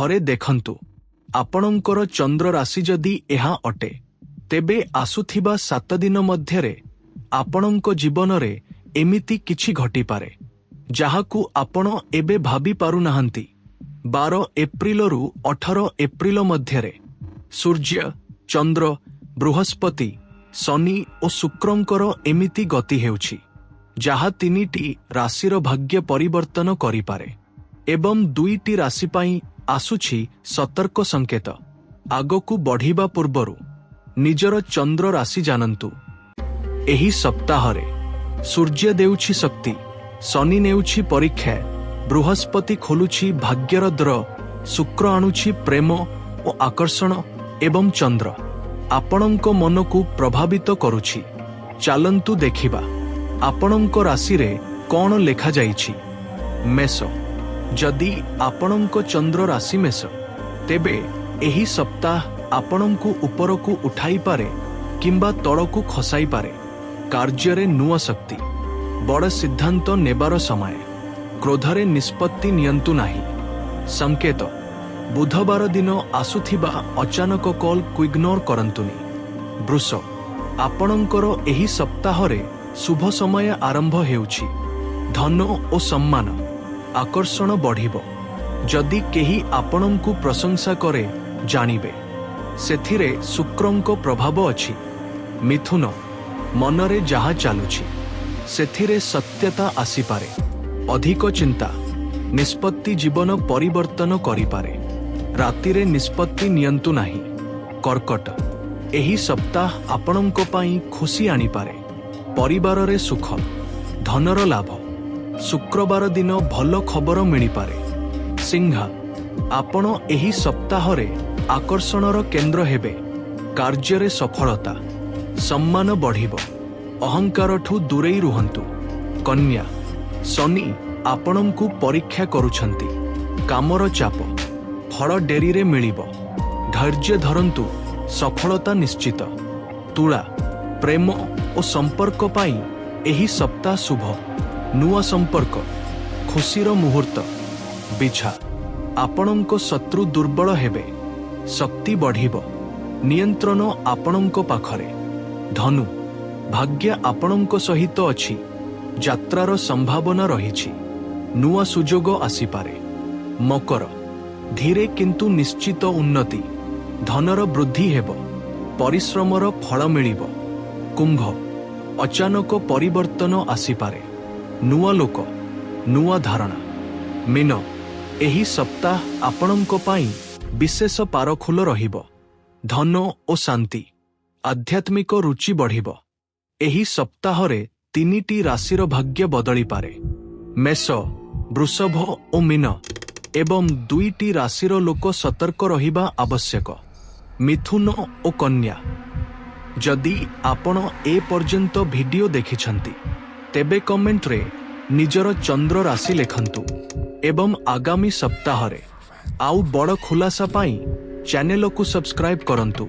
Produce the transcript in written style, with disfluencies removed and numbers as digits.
थरे देखंतु आपणंकर चंद्र राशि जदि एहा अटे तेबे आसुथिबा 7 दिन मध्यरे आपणंक जीवन रे एमिति किछि घटी पारे जाहाकू आपण एबे भाबी पारु नाहंती। 12 एप्रिल रु 18 एप्रिल मध्यरे सूर्य चंद्र बृहस्पति शनि और शुक्रंकर एमिति गति हेउछि जहा 3टी राशिर भाग्य परिवर्तन करिपारे एवं 2टी राशि पाई आसुछि सतर्क संकेत। आगकू बढ़िबा पूर्वरु निजर चंद्र राशि जानन्तु। एही सप्ताहरे सूर्य देउछि शक्ति, शनि नेउछि परीक्षा, बृहस्पति खोलुछि भाग्यर द्वार, शुक्र आणुछि प्रेम और आकर्षण एवं चंद्र आपणंक मन को प्रभावित करुछि। चालंतु देखिबा आपणंक राशि रे कौन लेखा जाइछि। मेष, जदि आपणंक चंद्र राशि मेष तेबे एही सप्ताह आपणंकु उपरकू उठाई पारे किंबा तळकू खसाई पारे। कार्य नुआ शक्ति, बड़ सिद्धांत नेबार समय, क्रोधरे निष्पत्ति नियंतु नाही। संकेत, बुधवार दिन आसुथिबा अचानक कॉल को इग्नोर करंतुनी। वृष, आपणंकर एही सप्ताहरे शुभ समय आरंभ हेउछि। धन और सम्मान आकर्षण बढ़िबो। जदि केही आपणंकु प्रशंसा करे जानिबे सेथिरे शुक्रंको प्रभाव अछि। मिथुन, मनरे जहा चालुछि सेथिरे सत्यता आसीपारे। अधिक चिंता निष्पत्ति जीवन परिवर्तन करिपारे। रातिरे निष्पत्ति नियंतु नाही। कर्कट, एही सप्ताह आपणंको पाई खुशी आनिपारे। परिवार रे सुख, धनर लाभ। शुक्रवार दिन भल खबर मिलिपारे। सिंह, आपण एही सप्ताहरे आकर्षणर केंद्र हेबे। कार्य सफलता, सम्मान बढ़िबो। अहंकारठू दूरेई रुहंतु। कन्या, शनि आपणंकु परीक्षा करुछंती। कामर चाप, फल डेरी रे मिलिबो। धैर्य धरंतु, सफलता निश्चित। तुला, प्रेम और संपर्क पाई एही सप्ताह शुभ। नुआ संपर्क, खुशीर मुहूर्त। बिछा, आपणंक शत्रु दुर्बल हेबे। शक्ति बढ़िबो। नियंत्रण आपणंक पाखरे। धनु, भाग्य आपणंक सहित अछि। यात्रार संभावना रहिछि। नुआ सुजोग आसीपारे। मकर, धीरे किंतु निश्चित उन्नति। धनर वृद्धि हेबो। परिश्रमर फल मिलिबो। कुंभ, अचानक परिवर्तन आसीपारे। नुआ लोक, नुआ धारणा। मीन, एही सप्ताह आपणंक पाई विशेष पारखुल रहिबो। धन और शांति, आध्यात्मिक रुचि बढ़िबो। एही सप्ताहरे 3टी राशिर भाग्य बदली पारे। मेष, वृषभ और मीन एवं 2टी राशिर लोक सतर्क रहिबा आवश्यक। मिथुन और कन्या, जदि आपण ए पर्यंत वीडियो देखिछंती तेबे कमेंट रे निजर चंद्र राशि लेखंतु एवं आगामी सप्ताहरे आउ बड़ खुलासा पाई चैनल को सब्सक्राइब करंतु।